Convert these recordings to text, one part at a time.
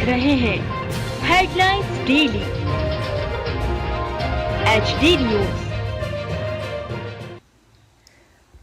रहे हैं headlines daily HD news.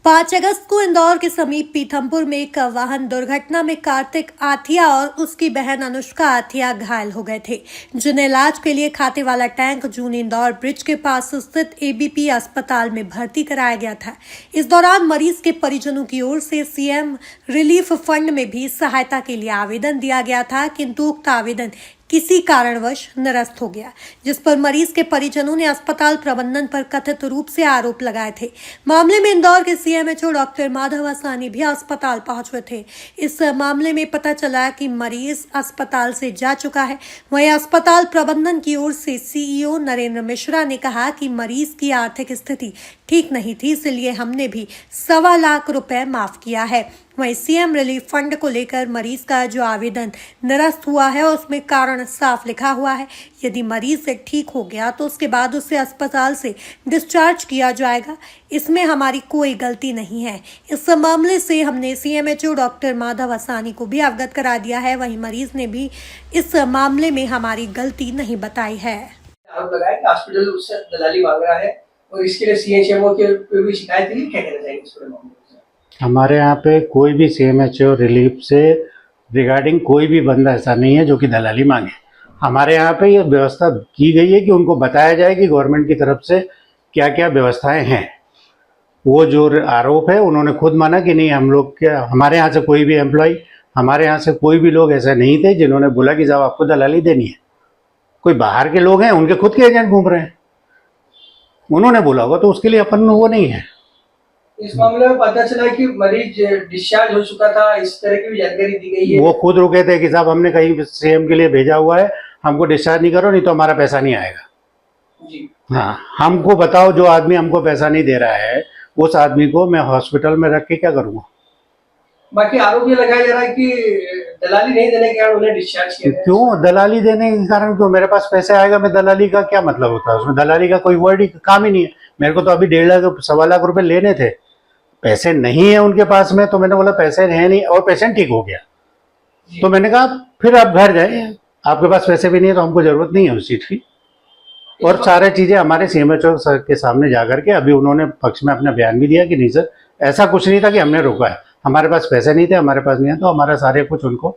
5 अगस्त को इंदौर के समीप पीथमपुर में एक वाहन दुर्घटना में कार्तिक आथिया और उसकी बहन अनुष्का आथिया घायल हो गए थे, जिन्हें इलाज के लिए खातेवाला टैंक जून इंदौर ब्रिज के पास स्थित ABP अस्पताल में भर्ती कराया गया था। इस दौरान मरीज के परिजनों की ओर से CM रिलीफ फंड में भी सहायता के लिए आवेदन दिया गया था, किंतु उक्त आवेदन किसी कारणवश निरस्त हो गया, जिस पर मरीज के परिजनों ने अस्पताल प्रबंधन पर कथित रूप से आरोप लगाए थे। मामले में इंदौर के CMHO डॉक्टर माधव असानी भी अस्पताल पहुंचे थे। इस मामले में पता चला कि मरीज अस्पताल से जा चुका है। वहीं अस्पताल प्रबंधन की ओर से CEO नरेंद्र मिश्रा ने कहा कि मरीज की आर्थिक स्थिति ठीक नहीं थी, इसलिए हमने भी 1.25 लाख रुपए माफ किया है। वहीं CM रिलीफ फंड को लेकर मरीज का जो आवेदन निरस्त हुआ है उसमें कारण साफ लिखा हुआ है। यदि मरीज से ठीक हो गया तो उसके बाद उसे अस्पताल से डिस्चार्ज किया जाएगा। इसमें हमारी कोई गलती नहीं है। इस मामले से हमने CMHO डॉक्टर माधव असानी को भी अवगत करा दिया है। वहीं मरीज ने भी इस मामले में हमारी गलती नहीं बताई है। आरोप लगाया कि हॉस्पिटल उससे दलाली मांग रहा है और इसके लिए CHMO के पे भी शिकायत हुई। क्या कहना चाहिए इस पूरे मामले में? हमारे यहाँ पे कोई भी CMHO रिलीफ से रिगार्डिंग कोई भी बंदा ऐसा नहीं है जो कि दलाली मांगे। हमारे यहाँ पे ये व्यवस्था की गई है कि उनको बताया जाए कि गवर्नमेंट की तरफ से क्या क्या व्यवस्थाएं हैं। वो जो आरोप है उन्होंने खुद माना कि नहीं, हम लोग क्या, हमारे यहाँ से कोई भी एम्प्लॉय, हमारे यहाँ से कोई भी लोग ऐसे नहीं थे जिन्होंने बोला कि साहब आपको दलाली देनी है। कोई बाहर के लोग हैं, उनके खुद के एजेंट घूम रहे हैं, उन्होंने बोला होगा, तो उसके लिए अपन वो नहीं है। इस मामले में पता चला कि मरीज डिस्चार्ज हो चुका था, इस तरह की भी जानकारी दी गई है। वो खुद रुके थे कि साहब हमने कहीं CM के लिए भेजा हुआ है, हमको डिस्चार्ज नहीं करो, नहीं तो हमारा पैसा नहीं आएगा। जी हाँ, हमको बताओ, जो आदमी हमको पैसा नहीं दे रहा है उस आदमी को मैं हॉस्पिटल में रख के क्या करूँगा। बाकी आरोप ये लगाया जा रहा है कि दलाली नहीं देने के कारण उन्हें डिस्चार्ज किया गया। क्यों दलाली देने के कारण क्यों? मेरे पास पैसे आएगा, मैं दलाली का क्या मतलब होता है उसमें? दलाली का कोई वर्ड ही काम ही नहीं है। मेरे को तो अभी 1.5 लाख 1.25 लाख रुपए लेने थे, पैसे नहीं है उनके पास में, तो मैंने बोला पैसे है नहीं, और पेशेंट ठीक हो गया तो मैंने कहा फिर आप घर जाए, आपके पास पैसे भी नहीं है तो हमको जरूरत नहीं है उस चीज की। और सारे चीजें हमारे CMHO सर के सामने जाकर के अभी उन्होंने पक्ष में अपना बयान भी दिया कि नहीं सर, ऐसा कुछ नहीं था कि हमने रोका है, हमारे पास पैसे नहीं थे, हमारे पास नहीं है, तो हमारा सारे कुछ उनको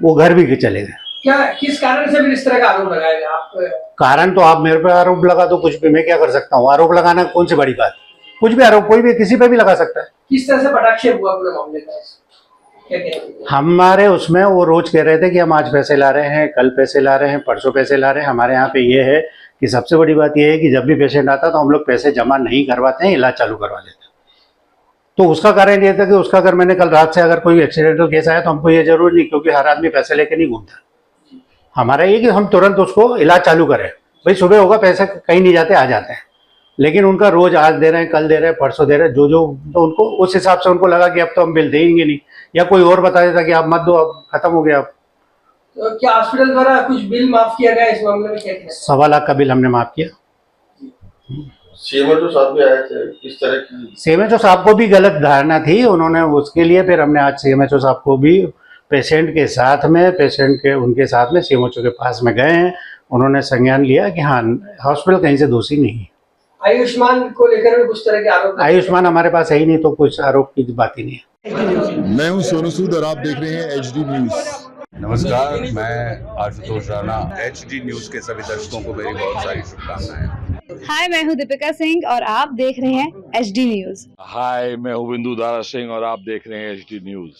वो घर भी चले गए। क्या किस कारण से भी इस तरह का आरोप लगाया गया? आप कारण तो आप मेरे पे आरोप लगा दो कुछ भी, मैं क्या कर सकता हूँ? आरोप लगाना कौन सी बड़ी बात? कुछ भी आरोप कोई भी किसी पे भी लगा सकता है। किस तरह से पटाक्षेप हुआ पूरे मामले का? क्या कहते हैं? हमारे उसमें वो रोज कह रहे थे कि हम आज पैसे ला रहे हैं, कल पैसे ला रहे हैं, परसों पैसे ला रहे हैं। हमारे यहाँ पे ये है कि सबसे बड़ी बात ये है कि जब भी पेशेंट आता तो हम लोग पैसे जमा नहीं करवाते हैं, इलाज चालू करवा देते हैं। तो उसका कारण ये था कि उसका अगर मैंने कल रात से अगर कोई एक्सीडेंटल केस आया तो हमको ये जरूरी नहीं, क्योंकि हर आदमी पैसे लेके नहीं घूमता। हमारा ये कि हम तुरंत उसको इलाज चालू करें। भाई सुबह होगा, पैसे कहीं नहीं जाते, आ जाते हैं। लेकिन उनका रोज आज दे रहे हैं, कल दे रहे हैं, परसों दे रहे हैं, जो तो उनको उस हिसाब से उनको लगा कि अब तो हम बिल देंगे नहीं, या कोई और बता देता कि आप मत दो, अब खत्म हो गया। अब तो क्या हॉस्पिटल द्वारा कुछ बिल माफ किया गया इस मामले में? क्या कहते हैं? 1.25 लाख का बिल हमने माफ किया। CMHO साहब भी आए थे, इस तरह की CMHO साहब को भी गलत धारणा थी, उन्होंने उसके लिए फिर हमने आज CMHO साहब को भी पेशेंट के साथ में, पेशेंट के उनके साथ में CMHO के पास में गए हैं। उन्होंने संज्ञान लिया कि हाँ, हॉस्पिटल कहीं से दोषी नहीं है। आयुष्मान को लेकर भी कुछ तरह के आरोप? आयुष्मान हमारे पास है ही नहीं, तो कुछ आरोप की बात ही नहीं है। मैं हूं सोनू सूद और आप देख रहे हैं HD न्यूज। नमस्कार, मैं आशुतोष राणा। HD न्यूज के सभी दर्शकों को मेरी बहुत सारी शुभकामनाएं। हाय, मैं हूं दीपिका सिंह और आप देख रहे हैं HD न्यूज। हाय, मैं हूं बिंदु दारा सिंह और आप देख रहे हैं HD न्यूज।